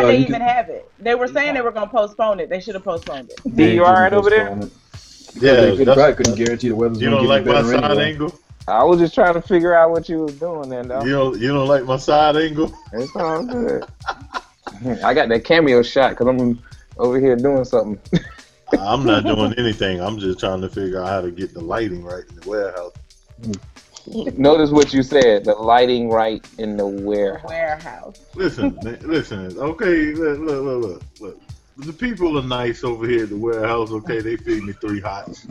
why they even have it. They were saying they were going to postpone it. They should have postponed it. D, you alright over there? Yeah, they probably couldn't guarantee the weather's you going don't to get like my better side anyway. angle. I was just trying to figure out what you was doing then, though. You don't like my side angle. It's all good. I got that cameo shot because I'm over here doing something. I'm not doing anything. I'm just trying to figure out how to get the lighting right in the warehouse. Notice what you said. The lighting right in the warehouse. Listen. Okay, look. The people are nice over here at the warehouse. Okay, they feed me 3 hots.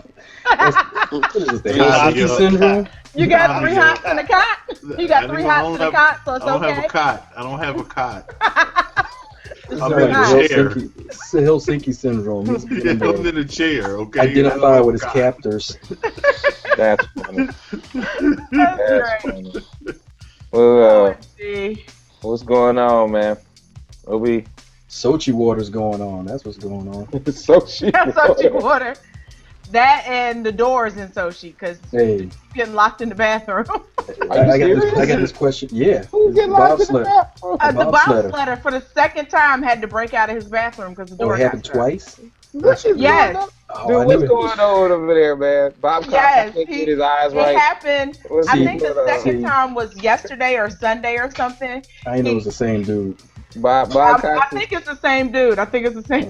What is this, the Helsinki syndrome? You got 3 hots in a cot? You got 3 hots in a cot, so it's okay? I don't have a cot. It's I'm in a chair. It's the Helsinki syndrome. He's I'm in a chair, okay? Identify with his captors. That's funny. That's great. Well, what's going on, man? Sochi water's going on. That's what's going on. Sochi water. That and the doors in Sochi, because getting locked in the bathroom. I got this question. Yeah. Who's getting locked in the bathroom? The bobsledder for the second time had to break out of his bathroom because the door it happened twice? Yes. Dude, what's going on over there, man? Bob can't get his eyes right. It happened. I think the second time was yesterday or Sunday or something. I didn't know it was the same dude. I think it's the same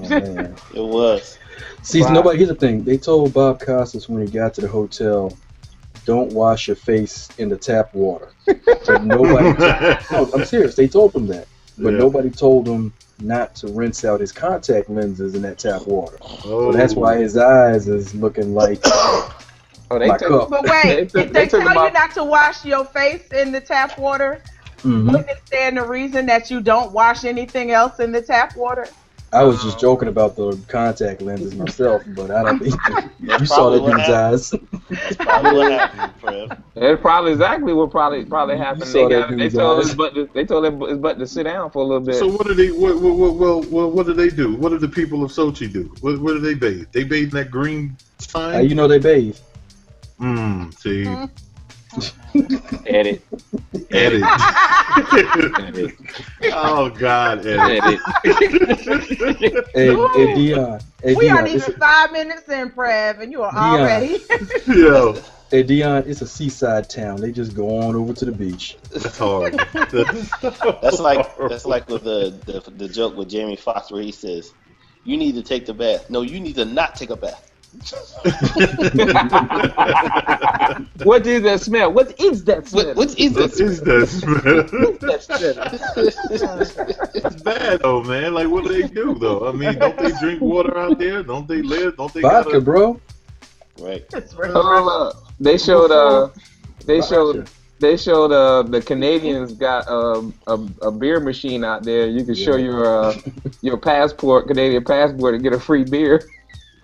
dude. Dude. It was. See, here's the thing. They told Bob Costas when he got to the hotel, don't wash your face in the tap water. But nobody. No, I'm serious. They told him that, but nobody told him not to rinse out his contact lenses in that tap water. So that's why his eyes is looking like. My cup. But wait, if they tell you not to wash your face in the tap water, wouldn't it stand the reason that you don't wash anything else in the tap water? I was just joking about the contact lenses myself, but I don't think you saw that dude's eyes. That's probably what happened, Prev. It's probably exactly what probably happened. They told his butt to sit down for a little bit. So what do they? What do they do? What do the people of Sochi do? What do they bathe? They bathe in that green sign. How you know they bathe? See. Edit. Oh God, edit. Hey, Deon. We aren't even 5 minutes in, Prev, and you are already. Yo. Hey, Deon, it's a seaside town. They just go on over to the beach. That's hard. That's like with the joke with Jamie Foxx where he says, "You need to take the bath." No, you need to not take a bath. What is that smell? What is that smell? What is that smell? It's bad though, man. Like, what do they do though? I mean, don't they drink water out there? Don't they live? Don't they vodka, bro? Right. They showed the Canadians got a beer machine out there. You can show your passport, Canadian passport, and get a free beer.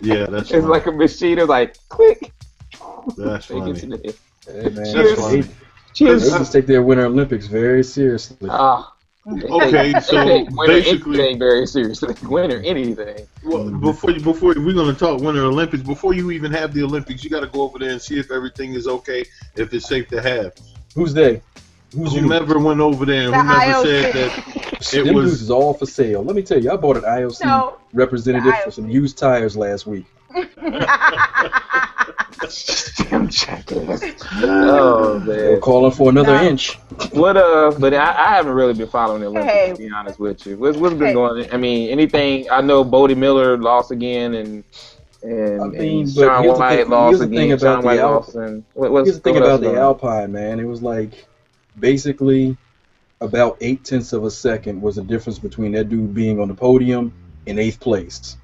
Yeah, that's it's like a machine. It's like click. That's funny. Hey man, cheers. Cheers. They just take their Winter Olympics very seriously. Okay, so basically, anything very seriously. Winter anything. Well, before we're gonna talk Winter Olympics. Before you even have the Olympics, you got to go over there and see if everything is okay, if it's safe to have. Who's they? Whomever went over there and whomever said that it was is all for sale. Let me tell you, I bought an IOC representative for some used tires last week. Oh man! They're calling for another inch. But I haven't really been following the Olympics, to be honest with you. What's been going on? I mean, anything? I know Bodie Miller lost again, and Sean White lost again. Sean White lost, and here's the thing about the Alpine, man. It was like basically about 0.8 of a second was the difference between that dude being on the podium in 8th place.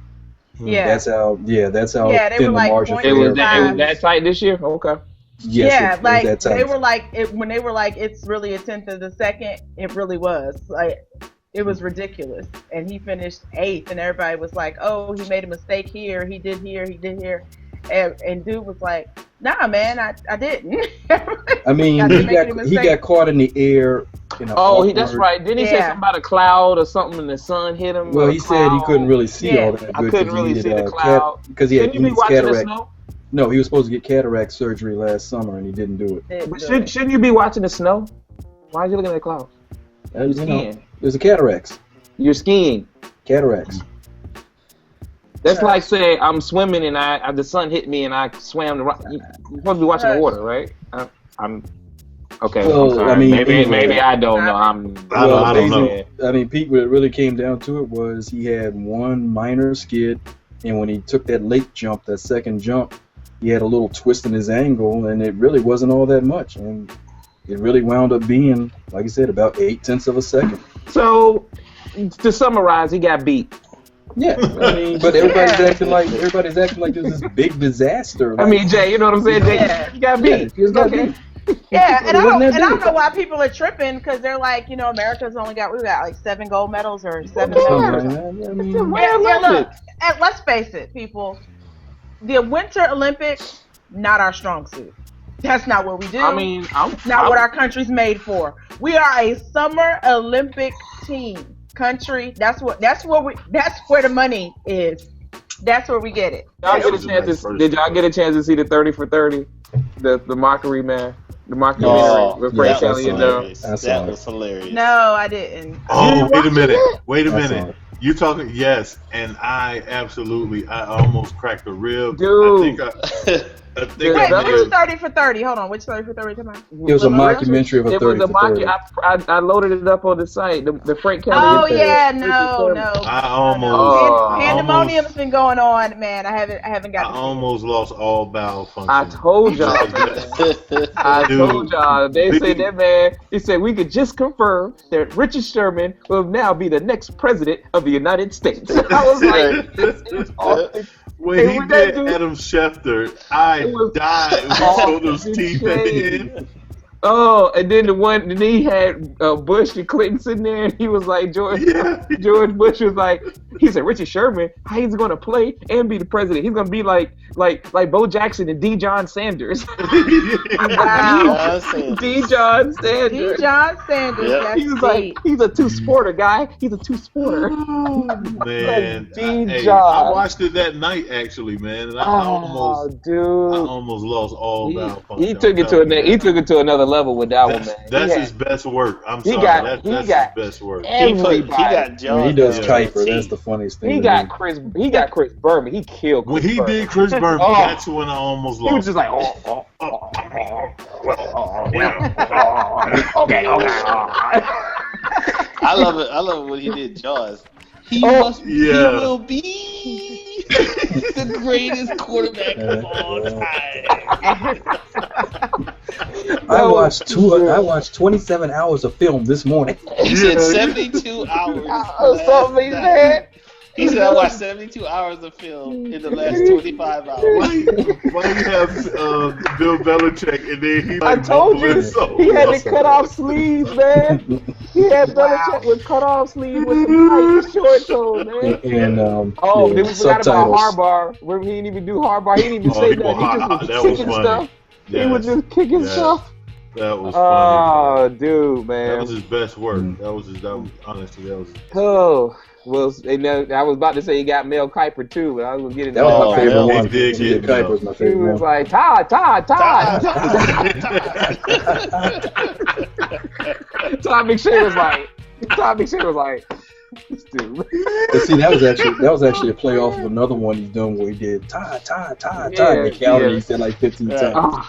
Yeah, that's how thin the margin it was that tight this year. Okay. Yes, they were like when they were like it's really 1/10 of a second. It really was like it was ridiculous, and he finished 8th, and everybody was like, "Oh, he made a mistake here. He did here." And dude was like, "Nah, man, I didn't." I mean, he got caught in the air. That's right. Didn't he say something about a cloud or something and the sun hit him? Well, he said he couldn't really see all that good. I couldn't really see the cloud. Because he had cataract. No, he was supposed to get cataract surgery last summer, and he didn't do it. But shouldn't you be watching the snow? Why are you looking at the clouds? There's a cataracts. You're skiing. Cataracts. That's like saying I'm swimming and the sun hit me and I swam. You're supposed to be watching the water, right? I'm okay. Well, I'm sorry. I mean, maybe I don't know. I don't know. I mean, Pete, what it really came down to it was he had one minor skid, and when he took that late jump, that second jump, he had a little twist in his angle, and it really wasn't all that much, and it really wound up being, like I said, about 0.8 of a second. So, to summarize, he got beat. Yeah, I mean, but everybody's acting like it was this big disaster. Like, I mean, Jay, you know what I'm saying? Jay, he got beat. Yeah, okay. Yeah, and I don't know why people are tripping because they're like, America's we got like 7 gold medals or 7 medals. Look, and let's face it, people. The Winter Olympics, not our strong suit. That's not what we do. I mean, not what our country's made for. We are a Summer Olympic team. Country, that's where the money is. That's where we get it. Did y'all get a chance to see the 30 for 30? The mockery, man. The mockery with Frank Kelly and that was hilarious. No, I didn't. Oh, wait a minute. You talking? Yes, and I almost cracked a rib. Dude. I think which 30 for 30? Hold on, which 30 for 30? Come on. It was a mockumentary of a 30 for 30. I loaded it up on the site. The Frank Kelly. Oh yeah, no. Pandemonium's been going on, man. I haven't got. I almost lost all bowel function. I told y'all. They said that, man. He said we could just confirm that Richard Sherman will now be the next president of the United States. I was like, this is awesome. When he did Adam Schefter, I died when I saw those teeth at the end. Oh, and then he had Bush and Clinton sitting there, and he was like, George Bush was like, he said, Richard Sherman, how he's going to play and be the president? He's going to be like Bo Jackson and Deon Sanders. Wow. Deon Sanders. Yep. He was like, he's a two-sporter guy. He's a two-sporter. Oh, man. I watched it that night, actually, man, and I almost lost all bowel function. He took it to another level with that one, man. That's his best work. I'm sorry. That's his best work. He got John. He does Kuiper. That's the funniest thing. He got Chris Berman. He killed Chris When he did Chris Berman, that's when I almost lost. He was just like, okay. I love it. I love when he did Jaws. He will be the greatest quarterback of all time. I watched 27 hours of film this morning. He said 72 hours. He said I watched 72 hours of film in the last 25 hours. Why you have Bill Belichick and then he I told you he had the cut off sleeves, man. He had Belichick with cut off sleeves with the tight shorts on, man. And then we forgot about Harbaugh. Where he didn't even do Harbaugh. He didn't even say that. He just was kicking stuff. Yes. He was just kicking stuff. That was funny. Oh, dude, man. That was his best work. Honestly. Oh. Well, I was about to say he got Mel Kiper too, but I was getting that was my favorite one. Kiper was my favorite one. He was like Todd. Todd McShay was like, this dude. But see, that was actually a play off of another one he's done where he did Todd. They counted. He said like 15 times.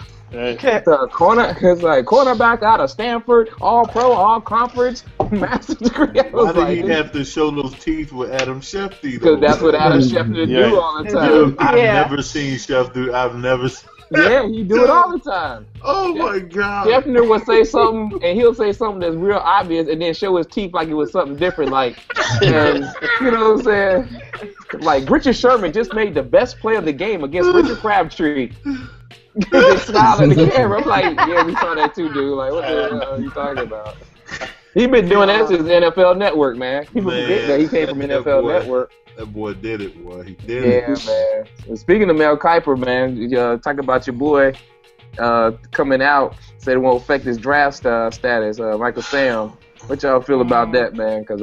Cornerback out of Stanford, all pro, all conference, master degree. Why did he have to show those teeth with Adam Schefter? Because that's what Adam Schefter do all the time. I've never seen Schefter. Yeah, he do it all the time. Oh my God. Schefter will say something, and he'll say something that's real obvious, and then show his teeth like it was something different. And you know what I'm saying? Like Richard Sherman just made the best play of the game against Richard Crabtree. They smile at the camera. I'm like, yeah, we saw that too, dude. Like, what the hell are you talking about? He been doing that since NFL Network, man. People forget that he came from NFL Network. That boy did it, boy. He did it. Yeah, man. Well, speaking of Mel Kiper, man, talk about your boy coming out. Said it won't affect his draft status. Michael Sam. What y'all feel about that, man? Because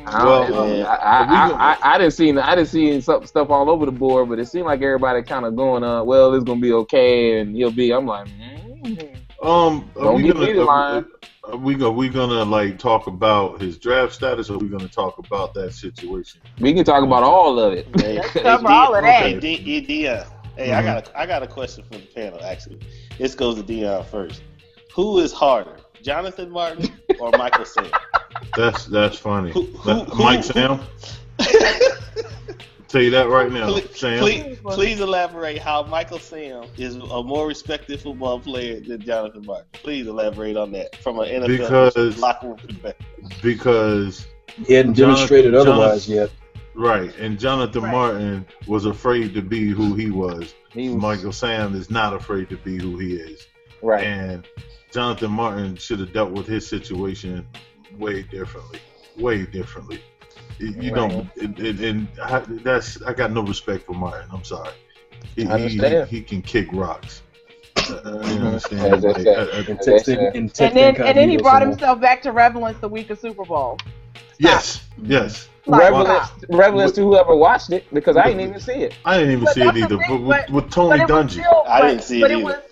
I didn't see some stuff all over the board, but it seemed like everybody kind of going, well, it's gonna be okay, and he'll be. I'm like, don't get me the line. we gonna like talk about his draft status, or we gonna talk about that situation? We can talk about all of it. Let's cover all of that. Deon. Hey, I got a question for the panel. Actually, this goes to Deon first. Who is harder, Jonathan Martin or Michael Sam? That's funny. Mike Sam. Tell you that right now, Sam. Please elaborate how Michael Sam is a more respected football player than Jonathan Martin. Please elaborate on that from an NFL locker room perspective. Because he hadn't demonstrated otherwise yet. Right, and Jonathan Martin was afraid to be who he was. Michael Sam is not afraid to be who he is. Right. And Jonathan Martin should have dealt with his situation way differently. You know, and I got no respect for Martin. I'm sorry. He can kick rocks. You understand? And then he brought himself back to relevance the week of Super Bowl. Yes. Relevance to whoever watched it, because I didn't even see it. I didn't even see it either. But with Tony Dungy, I didn't see it either.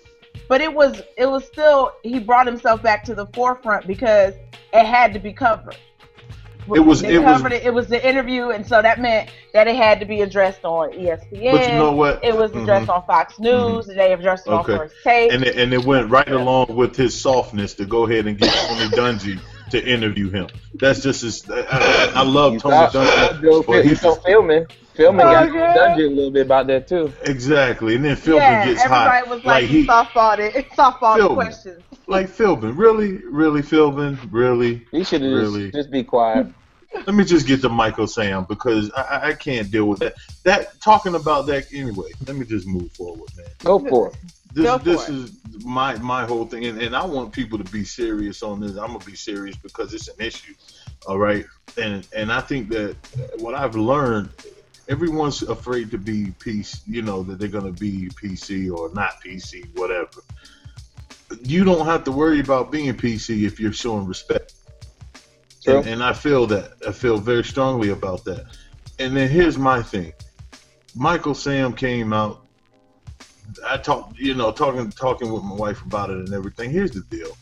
But it was still, he brought himself back to the forefront because it had to be covered. It was the interview, and so that meant that it had to be addressed on ESPN. But you know what? It was addressed on Fox News. They addressed it on First Take. And it went right along with his softness to go ahead and get Tony Dungy to interview him. That's just his. I love Tony Dungy. He's still filming. Filming got Dungy a little bit about that too. Exactly, and then Philbin gets hot. Everybody was like he softballed questions. Like Philbin, really, Philbin, really. He should have just be quiet. Let me just get to Michael Sam because I can't deal with that. That talking about that anyway. Let me just move forward, man. Go for it. This is my whole thing, and I want people to be serious on this. I'm gonna be serious because it's an issue, all right. And I think that what I've learned, everyone's afraid to be PC. You know that they're gonna be PC or not PC, whatever. You don't have to worry about being PC if you're showing respect. And I feel that. I feel very strongly about that. And then here's my thing. Michael Sam came out. I talked, talking with my wife about it and everything. Here's the deal.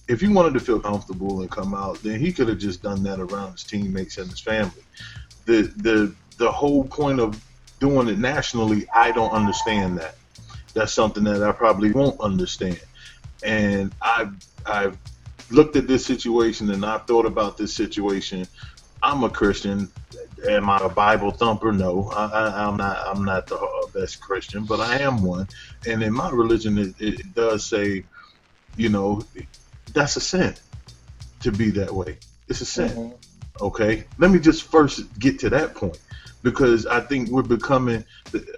If he wanted to feel comfortable and come out, then he could have just done that around his teammates and his family. The whole point of doing it nationally, I don't understand that. That's something that I probably won't understand. And I've looked at this situation and I've thought about this situation. I'm a Christian. Am I a Bible thumper? No, I'm not the best Christian, but I am one. And in my religion, it does say, that's a sin to be that way. It's a sin. Mm-hmm. Okay. Let me just first get to that point because I think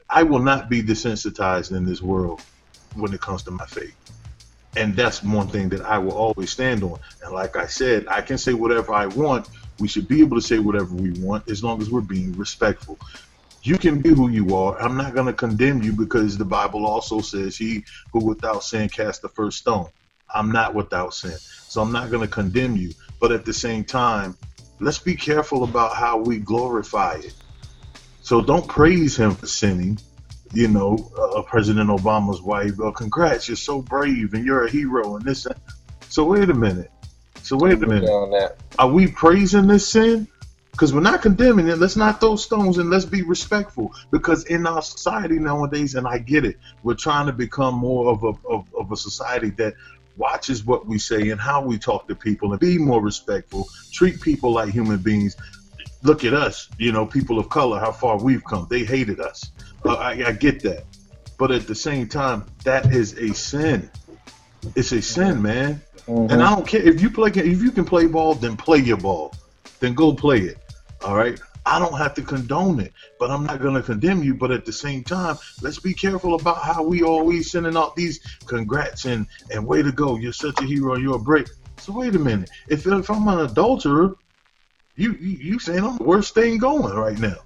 I will not be desensitized in this world when it comes to my faith. And that's one thing that I will always stand on. And like I said, I can say whatever I want. We should be able to say whatever we want as long as we're being respectful. You can be who you are. I'm not going to condemn you because the Bible also says he who without sin cast the first stone. I'm not without sin. So I'm not going to condemn you. But at the same time, let's be careful about how we glorify it. So don't praise him for sinning. President Obama's wife, congrats, you're so brave and you're a hero and this. So wait a minute. Are we praising this sin? Because we're not condemning it. Let's not throw stones and let's be respectful. Because in our society nowadays, and I get it, we're trying to become more of a society that watches what we say and how we talk to people and be more respectful, treat people like human beings. Look at us, people of color, how far we've come. They hated us. I get that. But at the same time, that is a sin. It's a sin, man. Mm-hmm. And I don't care if you can play ball, then play your ball. Then go play it. All right? I don't have to condone it, but I'm not going to condemn you. But at the same time, let's be careful about how we always sending out these congrats and way to go. You're such a hero. You're a break. So wait a minute. If I'm an adulterer, you saying I'm the worst thing going right now.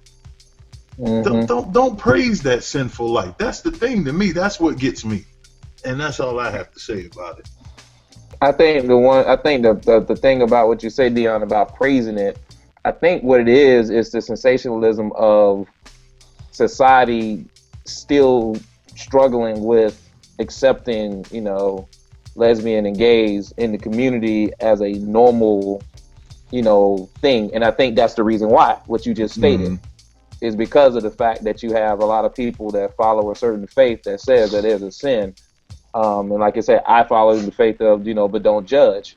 Mm-hmm. Don't praise that sinful life. That's the thing to me. That's what gets me, and that's all I have to say about it. I think the thing about what you say, Deon, about praising it, I think what it is the sensationalism of society still struggling with accepting, lesbian, and gays in the community as a normal, thing. And I think that's the reason why what you just stated is because of the fact that you have a lot of people that follow a certain faith that says that there's a sin. And like I said, I follow the faith of, but don't judge.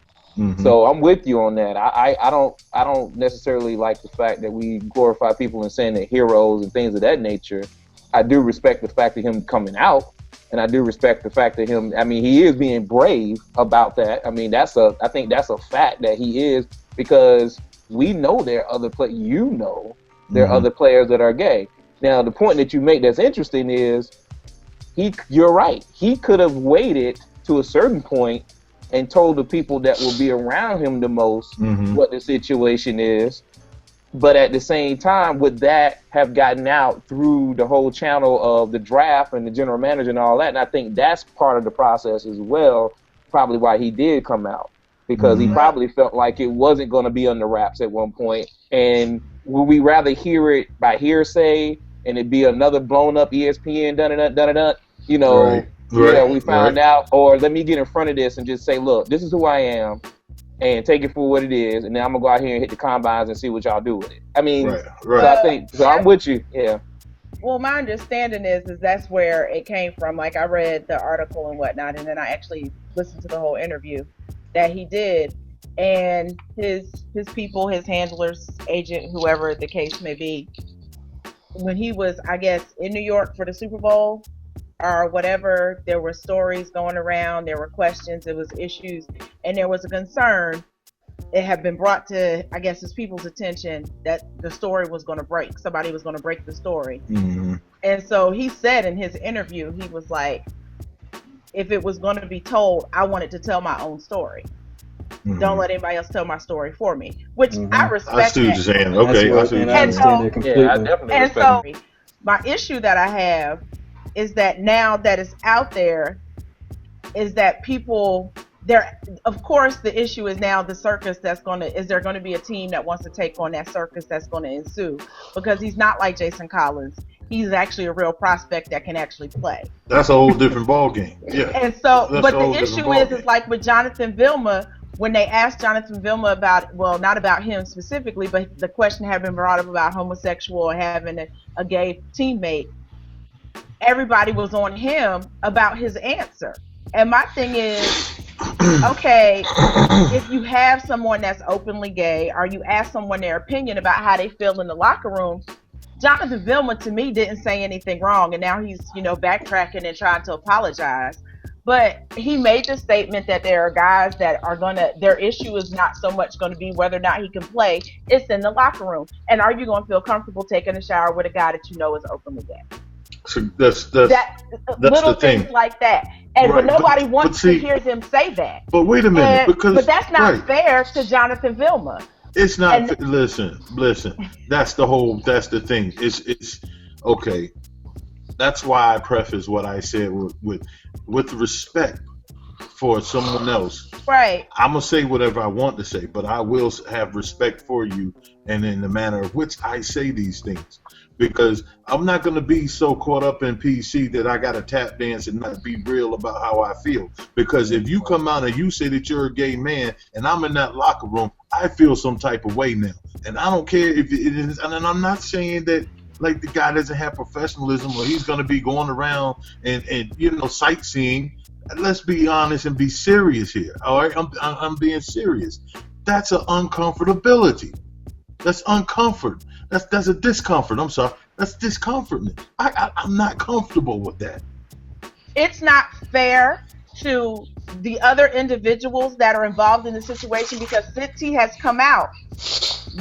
So I'm with you on that. I don't necessarily like the fact that we glorify people and saying they're heroes and things of that nature. I do respect the fact of him coming out, and I do respect the fact that him. I mean, he is being brave about that. I mean, I think that's a fact that he is, because we know there are other there are other players that are gay. Now, the point that you make that's interesting is you're right. He could have waited to a certain point and told the people that will be around him the most what the situation is. But at the same time, would that have gotten out through the whole channel of the draft and the general manager and all that? And I think that's part of the process as well, probably why he did come out, because he probably felt like it wasn't going to be under wraps at one point. And would we rather hear it by hearsay and it be another blown up ESPN, we found out, or let me get in front of this and just say, look, this is who I am, and take it for what it is, and then I'm gonna go out here and hit the combines and see what y'all do with it. I mean, so I think, so I'm with you. Yeah. Well, my understanding is that's where it came from. Like, I read the article and whatnot, and then I actually listened to the whole interview that he did, and his people, his handlers, agent, whoever the case may be, when he was, I guess, in New York for the Super Bowl or whatever, there were stories going around, there were questions, there was issues, and there was a concern. It had been brought to, I guess, his people's attention that the story was going to break. Somebody was going to break the story. And so he said in his interview, he was like, if it was going to be told, I wanted to tell my own story. Don't let anybody else tell my story for me, which I respect. I see what you're saying. Okay, I see. And so my issue that I have is that now that it's out there, is that people there. Of course, the issue is now the circus is there going to be a team that wants to take on that circus that's going to ensue? Because he's not like Jason Collins. He's actually a real prospect that can actually play. That's a whole different ball game. Yeah. And so, but the issue is like with Jonathan Vilma, when they asked Jonathan Vilma about, well, not about him specifically, but the question had been brought up about homosexual or having a gay teammate, everybody was on him about his answer. And my thing is, okay, if you have someone that's openly gay, or you ask someone their opinion about how they feel in the locker room, Jonathan Vilma, to me, didn't say anything wrong, and now he's, backtracking and trying to apologize. But he made the statement that there are guys that are their issue is not so much going to be whether or not he can play, it's in the locker room. And are you going to feel comfortable taking a shower with a guy that you know is openly gay? So that's little the things thing. Like that. And but nobody wants to hear them say that. But wait a minute, but that's not fair to Jonathan Vilma. It's not. Listen. That's the thing. It's okay. That's why I preface what I said with respect for someone else. Right. I'm gonna say whatever I want to say, but I will have respect for you and in the manner of which I say these things, because I'm not gonna be so caught up in PC that I gotta tap dance and not be real about how I feel. Because if you come out and you say that you're a gay man and I'm in that locker room, I feel some type of way now, and I don't care if it is. And I'm not saying that like the guy doesn't have professionalism or he's going to be going around and sightseeing. Let's be honest and be serious here. All right, I'm being serious. That's an uncomfortability. That's uncomfort. That's a discomfort. I'm sorry. That's discomfort. I'm not comfortable with that. It's not fair to the other individuals that are involved in the situation, because since he has come out,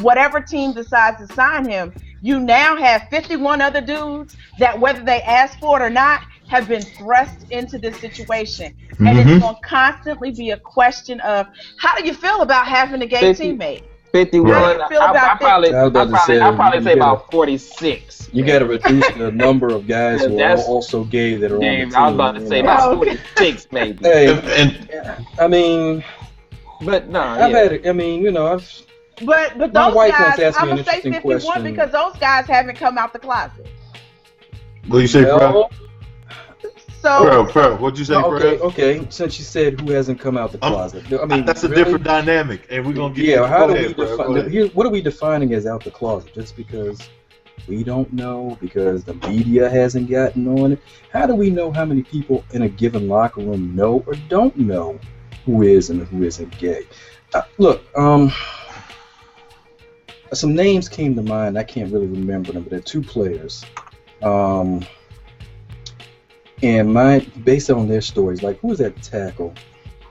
whatever team decides to sign him, you now have 51 other dudes that, whether they ask for it or not, have been thrust into this situation. And it's going to constantly be a question of, how do you feel about having a gay teammate? 51. I'll probably say about 46. You got to reduce the number of guys who are also gay that are on the team. I was about to say about 46 maybe. Hey, I mean, but no, I've had it. I mean, But those guys, I'm gonna say 51 question. Because those guys haven't come out the closet. What do you say, Prev? So, Pearl, what'd you say, Prev? Okay. Since you said who hasn't come out the closet, I mean that's a different dynamic, and we're gonna get. Yeah, how do we define? What are we defining as out the closet? Just because we don't know, because the media hasn't gotten on it. How do we know how many people in a given locker room know or don't know who is and who isn't gay? Look, some names came to mind. I can't really remember them, but they're two players. And based on their stories, like who was that tackle?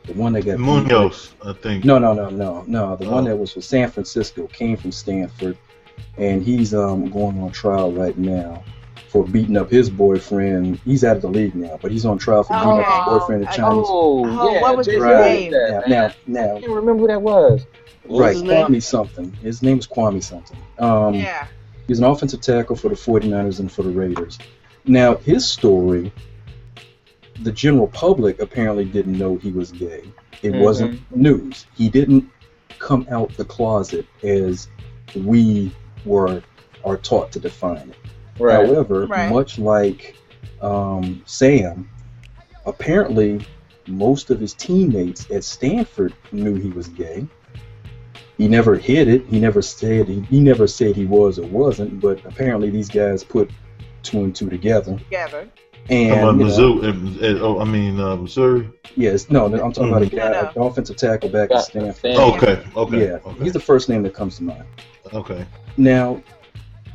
The one that got Munoz, I think. No. The one that was for San Francisco, came from Stanford, and he's going on trial right now for beating up his boyfriend. He's out of the league now, but he's on trial for beating up his boyfriend, the Chinese. What was his name? Now, I can't remember who that was. Right, Kwame something. His name is Kwame something. He's an offensive tackle for the 49ers and for the Raiders. Now, his story, the general public apparently didn't know he was gay. It wasn't news. He didn't come out the closet as we are taught to define it. Right. However, much like Sam, apparently most of his teammates at Stanford knew he was gay. He never hid it. He never said he was or wasn't. But apparently these guys put two and two together. And Missouri. Yes, no, I'm talking about a guy, an offensive tackle back at Stanford. Okay. Yeah, he's the first name that comes to mind. Okay. Now,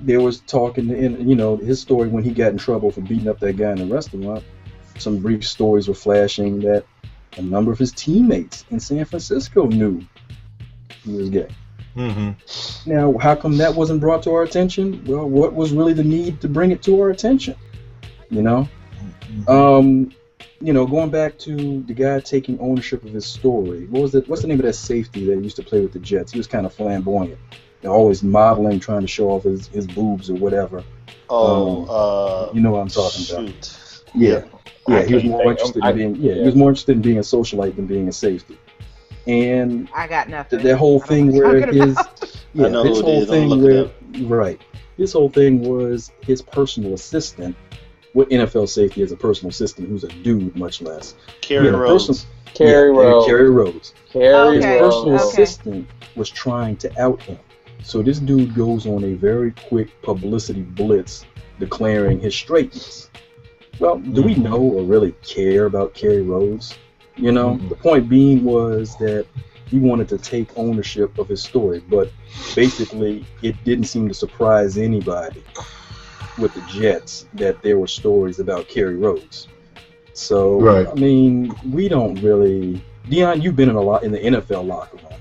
there was talking, his story when he got in trouble for beating up that guy in the restaurant. Some brief stories were flashing that a number of his teammates in San Francisco knew he was gay. Now, how come that wasn't brought to our attention? Well, what was really the need to bring it to our attention? Going back to the guy taking ownership of his story. What's the name of that safety that used to play with the Jets? He was kind of flamboyant. Always modeling, trying to show off his boobs or whatever. You know what I'm talking about. Yeah, he was more interested in being. Yeah, he was more interested in being a socialite than being a safety. And I got nothing. That whole thing where his his whole thing was his personal assistant. What NFL safety is a personal assistant who's a dude, much less. Kerry Rhodes. Kerry Rhodes. His personal assistant was trying to out him. So this dude goes on a very quick publicity blitz declaring his straightness. Well, do we know or really care about Kerry Rhodes? The point being was that he wanted to take ownership of his story, but basically it didn't seem to surprise anybody with the Jets that there were stories about Kerry Rhodes. So, I mean, we don't really... Deon, you've been in the NFL locker room,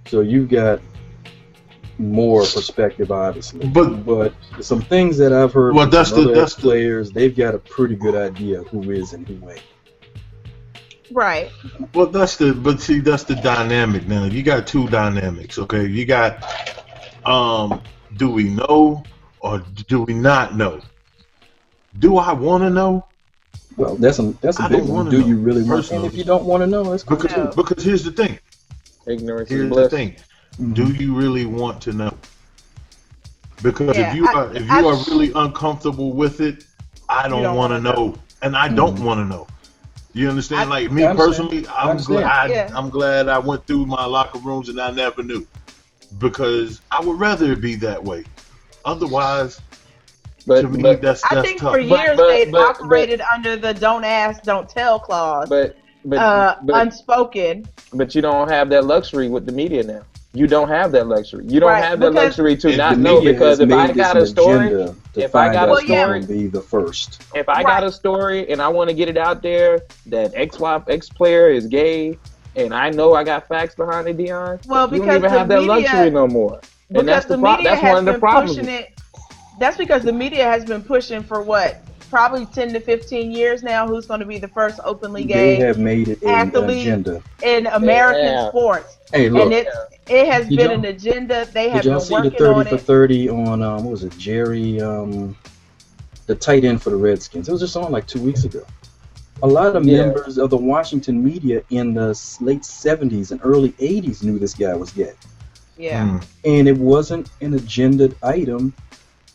so you've got more perspective, obviously. But some things that I've heard from other players, they've got a pretty good idea who is and who ain't. Right. Well, that's the dynamic now. You got two dynamics, okay? You got, do we know or do we not know? Do I want to know? Well, that's a big one. Do you really want to know? And if you don't want to know, that's cool too. Because here's the thing. Ignorance is bliss. The thing. Do you really want to know? Because if you are really uncomfortable with it, I don't want to know, and I don't want to know. You understand? Like me personally, I'm glad I went through my locker rooms and I never knew, because I would rather it be that way. Otherwise, to me, that's tough. I think for years they've operated under the "don't ask, don't tell" clause. But unspoken. But you don't have that luxury with the media now. You don't have that luxury. You don't have the luxury to not know, because if I got a story, be the first. If I got a story and I want to get it out there that X player is gay, and I know I got facts behind it, Deon, you don't even have that luxury no more. And that's one of the problems. That's because the media has been pushing for probably 10 to 15 years now who's going to be the first openly gay they have made it an agenda in American sports. Hey, look, and it has been an agenda. They have been working on it. Did y'all see the 30 for 30 on, what was it, Jerry, the tight end for the Redskins? It was just on like 2 weeks ago. A lot of members of the Washington media in the late 70s and early 80s knew this guy was gay. Yeah. And it wasn't an agendaed item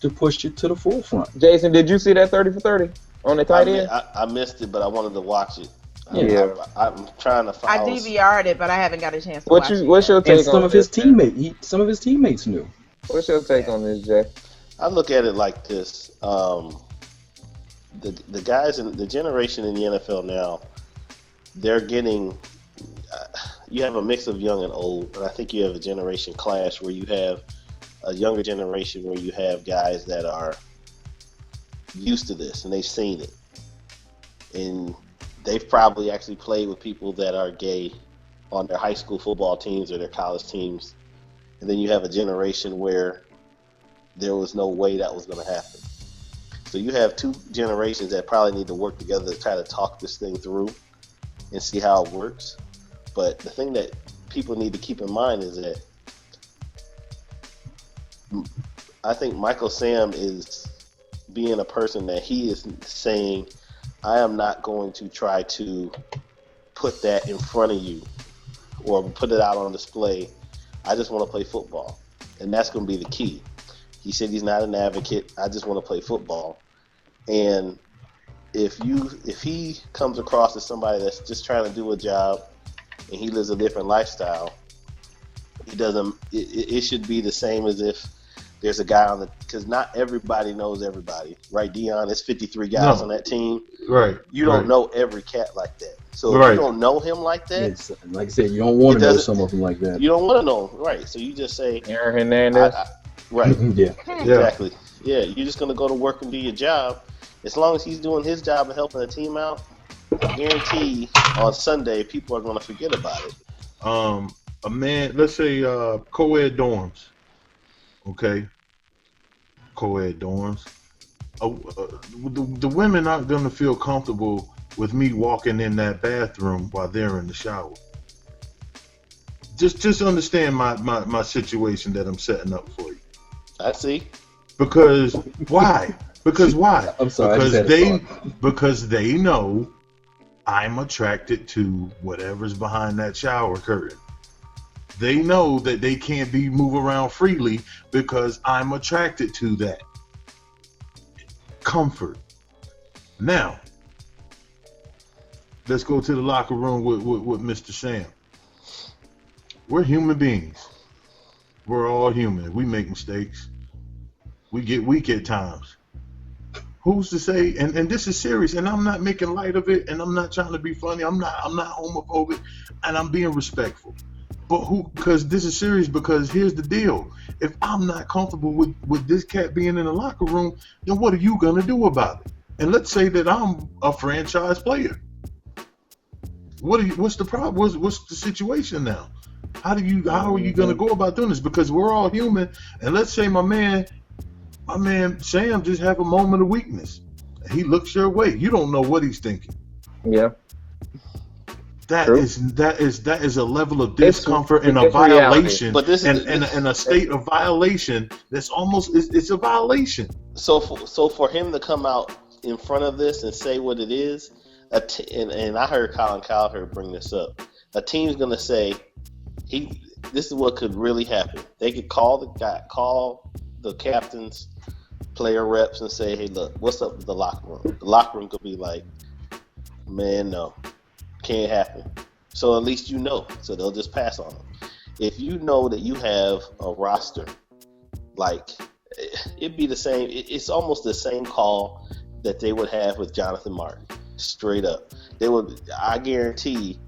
to push it to the forefront. Jason, did you see that 30 for 30? on the tight end? I missed it, but I wanted to watch it. Yeah. I'm trying to find. I DVR'd it, but I haven't got a chance to watch it. What's your take and some on of this, some of his teammates knew. What's your take on this, Jay? I look at it like this. The guys in the generation in the NFL now, they're getting. You have a mix of young and old, and I think you have a generation clash where you have a younger generation where you have guys that are used to this and they've seen it, and they've probably actually played with people that are gay on their high school football teams or their college teams, and then you have a generation where there was no way that was going to happen. So you have two generations that probably need to work together to try to talk this thing through and see how it works. But the thing that people need to keep in mind is that I think Michael Sam is being a person that he is saying, I am not going to try to put that in front of you or put it out on display. I just want to play football. And that's going to be the key. He said he's not an advocate. I just want to play football. And if he comes across as somebody that's just trying to do a job and he lives a different lifestyle, he doesn't. It should be the same as if there's a guy on the, because not everybody knows everybody, right? Deon, there's 53 guys on that team. Right. You don't know every cat like that. So if you don't know him like that, it's, like I said, you don't want to know some of them like that. You don't want to know him, right? So you just say Aaron Hernandez. Right. Yeah. Exactly. Yeah. You're just gonna go to work and do your job. As long as he's doing his job and helping the team out, I guarantee on Sunday people are gonna forget about it. A man, let's say co-ed dorms. Okay. Co-ed dorms. The women aren't gonna feel comfortable with me walking in that bathroom while they're in the shower. Just understand my situation that I'm setting up for you. I see. Because why? Because why? I'm sorry. Because they know I'm attracted to whatever's behind that shower curtain. They know that they can't move around freely because I'm attracted to that. Comfort. Now, let's go to the locker room with Mr. Sam. We're human beings. We're all human. We make mistakes. We get weak at times. Who's to say? And this is serious. And I'm not making light of it. And I'm not trying to be funny. I'm not homophobic. And I'm being respectful. But because this is serious. Because here's the deal. If I'm not comfortable with this cat being in the locker room, then what are you gonna do about it? And let's say that I'm a franchise player. What's the problem? What's the situation now? How are you gonna go about doing this? Because we're all human, and let's say my man Sam just have a moment of weakness. He looks your way. You don't know what he's thinking. Yeah. That is a level of discomfort and a violation, but this is and a state of violation that's almost it's a violation. So for him to come out in front of this and say what it is, and I heard Colin Cowherd bring this up. A team's gonna say, this is what could really happen. They could call the captains, player reps, and say, hey, look, what's up with the locker room? The locker room could be like, man, no, can't happen. So at least you know. So they'll just pass on them. If you know that you have a roster, like, it'd be the same. It's almost the same call that they would have with Jonathan Martin. Straight up. They would, I guarantee,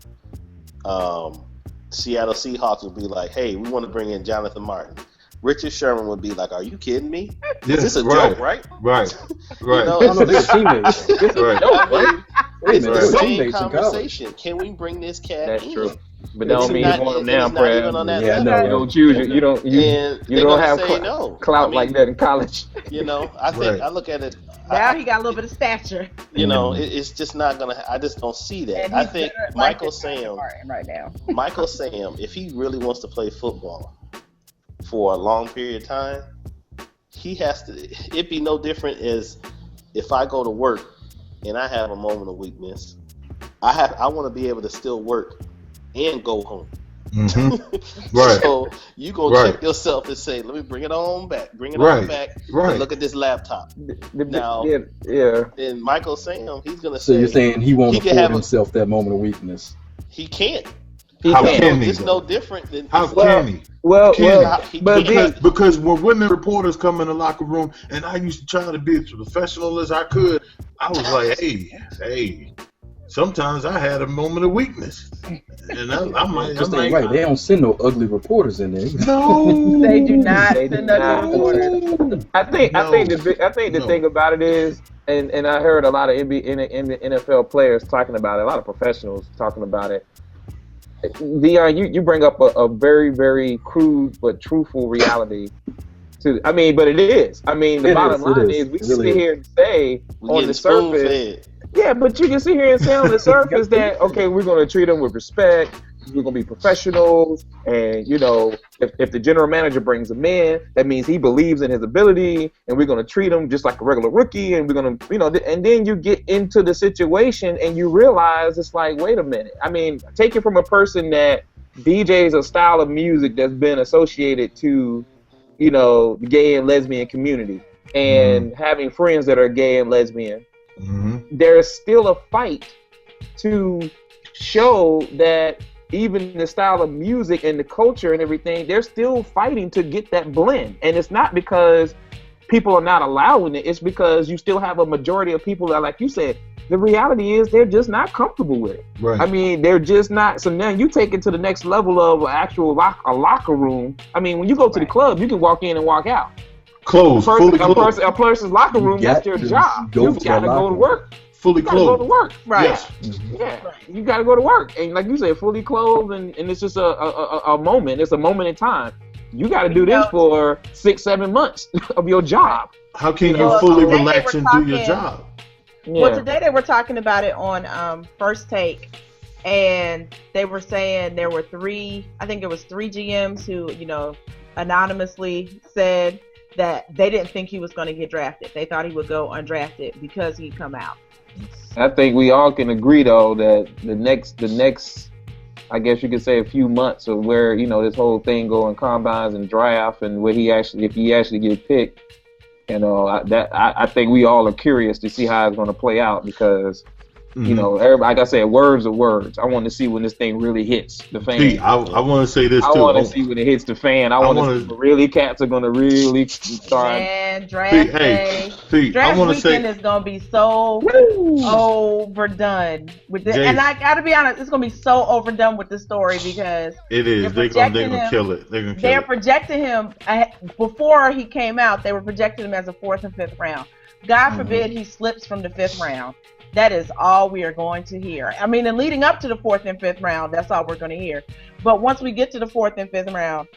Seattle Seahawks would be like, hey, we want to bring in Jonathan Martin. Richard Sherman would be like, are you kidding me? Yes, is this a joke, right? Right. You know, they're teammates. It's the same conversation. Can we bring this cat That's in? true. But don't mean you want him now, Prev. You don't choose it. You don't have clout like that in college. You know, I think I look at it. Now he got a little bit of stature. You know, it's just not gonna. I just don't see that. I think Michael Sam right now. Michael Sam, if he really wants to play football for a long period of time, he has to. It'd be no different as if I go to work and I have a moment of weakness. I want to be able to still work and go home. Mm-hmm. Right. So you gonna check yourself and say, "Let me bring it on back. Bring it on back. And look at this laptop." Now, then Michael Sam, he's gonna say. So you're saying he won't afford himself that moment of weakness? He can't. How can he? It's no different than. How can he? Because when women reporters come in the locker room, and I used to try to be as professional as I could, I was like, hey. Sometimes I had a moment of weakness, and I might. Right, they don't send no ugly reporters in there. No, they do not send ugly reporters. I think the thing about it is, and I heard a lot of NFL players talking about it, a lot of professionals talking about it. Deon, you bring up a very, very crude but truthful reality. But it is. The bottom line is we sit here and say on the surface. Yeah, but you can sit here and say on the surface that, okay, we're going to treat them with respect, we're going to be professionals, and, if the general manager brings him in, that means he believes in his ability, and we're going to treat him just like a regular rookie, and we're going to, and then you get into the situation and you realize it's like, wait a minute. Take it from a person that DJs a style of music that's been associated to, the gay and lesbian community, and having friends that are gay and lesbian. Mm-hmm. There's still a fight to show that even the style of music and the culture and everything, they're still fighting to get that blend. And it's not because people are not allowing it. It's because you still have a majority of people that, like you said, the reality is they're just not comfortable with it. Right. They're just not. So now you take it to the next level of an actual locker room. When you go to the club, you can walk in and walk out. Closed. A person's locker room, that's their job. You gotta go to work. Fully clothed. Go to work. Right. Yes. Yeah. You gotta go to work. And like you said, fully clothed, and it's just a moment. It's a moment in time. You gotta do this for 6-7 months of your job. How can you fully relax and do your job? Yeah. Well, today they were talking about it on First Take, and they were saying there were three GMs who, anonymously said that they didn't think he was going to get drafted. They thought he would go undrafted because he'd come out. I think we all can agree, though, that the next, I guess you could say, a few months of where, this whole thing going combines and draft, and where if he actually get picked, I think we all are curious to see how it's going to play out, because everybody, like I said, words are words. I want to see when this thing really hits the fan. I want to say this too. I want to see when it hits the fan. I want to see when really cats are going to really start. Man, draft day. Draft weekend is going to be so overdone with this. And I got to be honest, it's going to be so overdone with this story, because it is. They're going to kill it. They're projecting him before he came out. They were projecting him as a 4th and 5th round. God forbid he slips from the 5th round. That is all we are going to hear. And leading up to the 4th and 5th round, that's all we're going to hear. But once we get to the 4th and 5th round,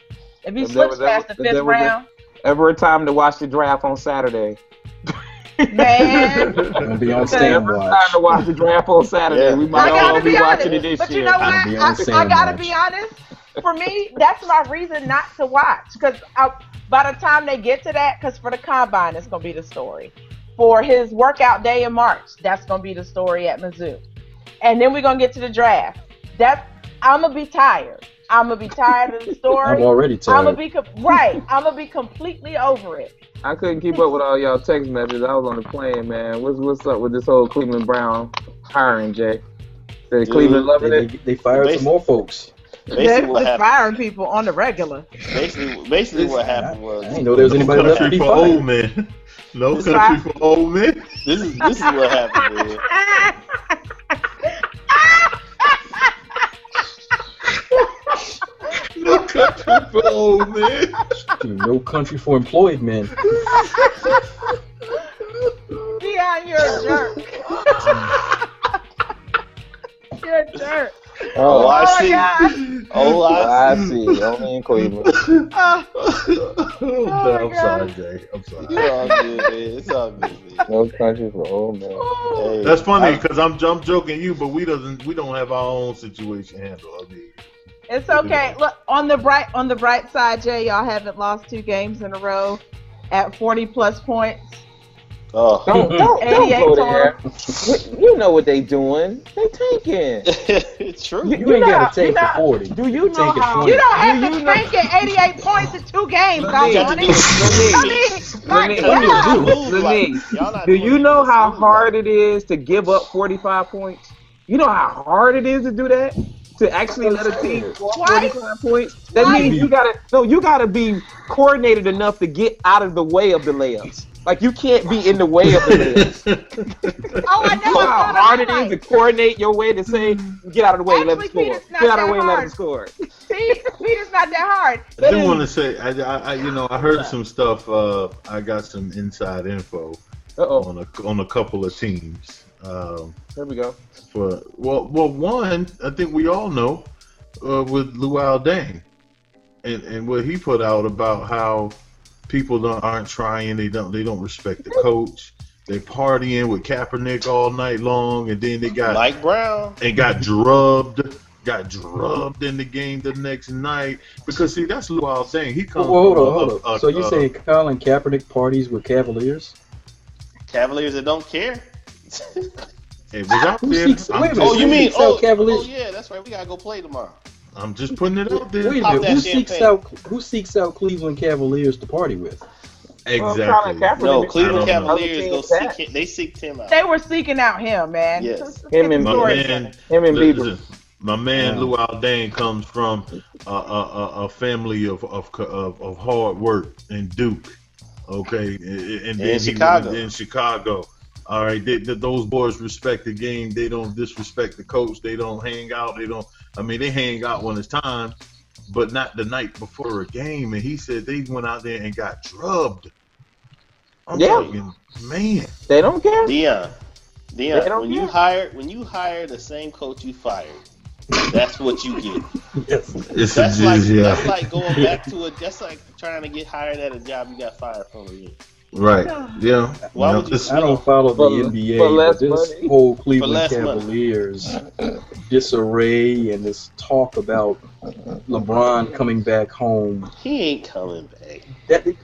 if he slips past the 5th round, ever a time to watch the draft on Saturday. Man, gonna be on stand watch. Time to watch the draft on Saturday. Yeah. We might all be watching it this year. But you know what? I gotta be honest. For me, that's my reason not to watch. Because by the time they get to that, because for the combine, it's gonna be the story. For his workout day in March, that's going to be the story at Mizzou. And then we're going to get to the draft. I'm going to be tired. I'm going to be tired of the story. I'm already tired. I'm going to be completely over it. I couldn't keep up with all y'all text messages. I was on the plane, man. What's up with this whole Cleveland Brown hiring, Jay? Cleveland loving it? They fired some more folks. They're just firing people on the regular. Basically what happened was... I didn't know there was anybody left to be fired. Old men. No country for old men. This is what happened, man. No country for old men. No country for employed men. Deon, you're a jerk. You're a jerk. I see. I see. Only in Cleveland. I'm sorry, Jay. I'm sorry. It's all good, man. It's all good, man. No country for old man. Hey, that's funny, because I'm joking you, but we don't have our own situation handled. It's okay. Look, on the bright side, Jay, y'all haven't lost 2 games in a row at 40+ points. Oh. Don't go there. You know what they doing. They tanking. It's true. You ain't got to tank for 40. Do you know how? You don't have to tank at 88 points in 2 games, Lonice, do you know how hard it is to give up 45 points? You know how hard it is to do that? To actually let a team score 45 points? That means you gotta be coordinated enough to get out of the way of the layups. Like, you can't be in the way of the layups. I know. You know how hard it is to coordinate your way to say, get out of the way, let them score. Get out of the way, let them score. Speed is not that hard. I do want to say, I heard some stuff. I got some inside info on a couple of teams. There we go. One, I think we all know with Luol Deng and what he put out about how people aren't trying. They don't respect the coach. They partying with Kaepernick all night long, and then they got Mike Brown and got drubbed in the game the next night because see that's Luol Deng. He comes. Hold on. So you saying Colin Kaepernick parties with Cavaliers? Cavaliers that don't care. It was out there. You mean Cavaliers? Oh yeah, that's right. We gotta go play tomorrow. I'm just putting it out there. Wait a minute. Who seeks out Cleveland Cavaliers to party with? Exactly. No, Cleveland Cavaliers seek him out. They were seeking out him, man. Yes. Him and Bieber. My man Luol Deng comes from a family of hard work in Duke. Okay, and then in Chicago. All right, those boys respect the game. They don't disrespect the coach. They don't hang out. They hang out when it's time, but not the night before a game. And he said they went out there and got drubbed. I'm thinking, man, they don't care. Deon, when you hire the same coach you fired, that's what you get. Yes. That's like going back to that's like trying to get hired at a job you got fired from again. Right. Yeah. Why would you? I don't follow the NBA, but this whole Cleveland Cavaliers disarray and this talk about LeBron coming back home. He ain't coming back.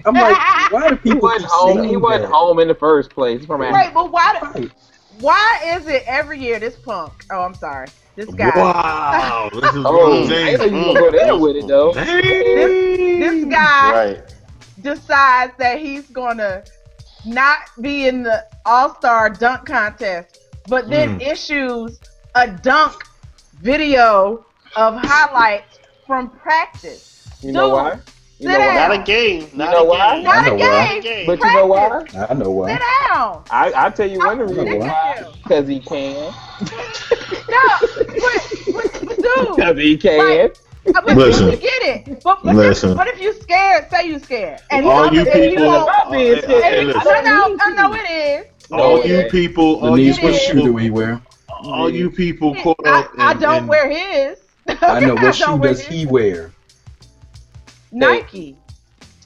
I'm like, why do people keep saying that? He wasn't home in the first place. Right, but why is it every year this punk? Oh, I'm sorry. This guy. Wow. This is I know you gonna go there with it though. This guy decides that he's gonna not be in the All-Star dunk contest, but then issues a dunk video of highlights from practice. You know why? You know why? Not a game. Not a game. But you know why? I know why. Sit down. I tell you one reason why. Because he can. But dude. Because he can. But listen, you get it. But what if you scared? Say you scared. And all you people. I know it is. All you people. Lonice, what shoe do he wear? All you people caught up. I don't wear his. I know. What shoe does he wear? Nike.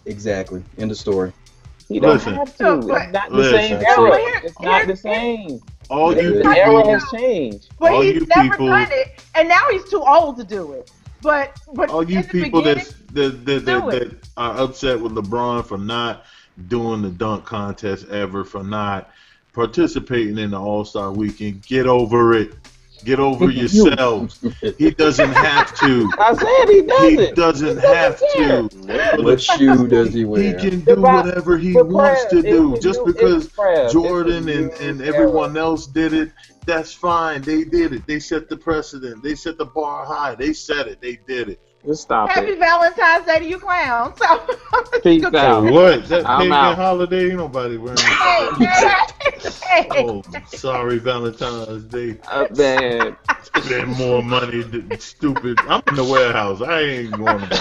Exactly. End of story. He don't have to. It's not the same era. It's not the same. All you the era has changed. But he's never done it, and now he's too old to do it. But all you people that are upset with LeBron for not doing the dunk contest ever, for not participating in the All-Star Weekend, get over it. Get over yourselves. He doesn't have to. I said he doesn't. He doesn't have to. What shoe does he wear? He can do whatever he wants to do. Just because Jordan and everyone else did it, that's fine. They did it. They set the precedent. They set the bar high. They set it. They did it. Just stop Happy Valentine's Day to you clowns. Peace out. What? That pagan holiday? Ain't nobody wearing it. Oh, sorry, Valentine's Day. Man. Spend more money than stupid. I'm in the warehouse. I ain't going to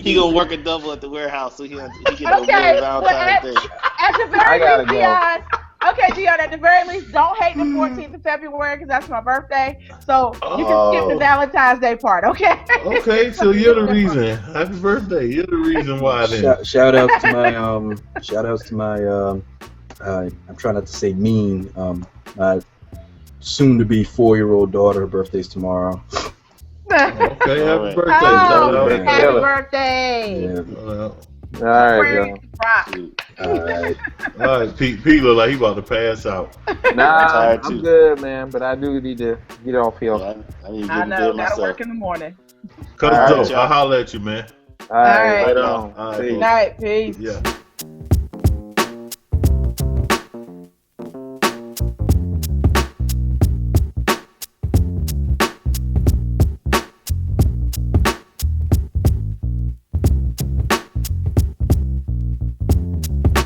He gonna work a double at the warehouse so he get the Valentine's Day. At the very least, Deon. Okay, Deon, at the very least, don't hate the 14th of February because that's my birthday. So you can skip the Valentine's Day part, okay? Okay, so you're the reason. Happy birthday. You're the reason why then. Shout outs to my I'm trying not to say mean, my soon to be 4-year-old daughter. Her birthday's tomorrow. Okay, happy birthday. Oh, happy birthday. Yeah. All right, Rock. All right. Pete look like he about to pass out. Nah, I'm good, man. But I do need to get off here. Yeah, I need to I get know. to bed Gotta myself. work in the morning. I'll holler at you, man. All right, right. right on. All right. Good night. Peace. Yeah.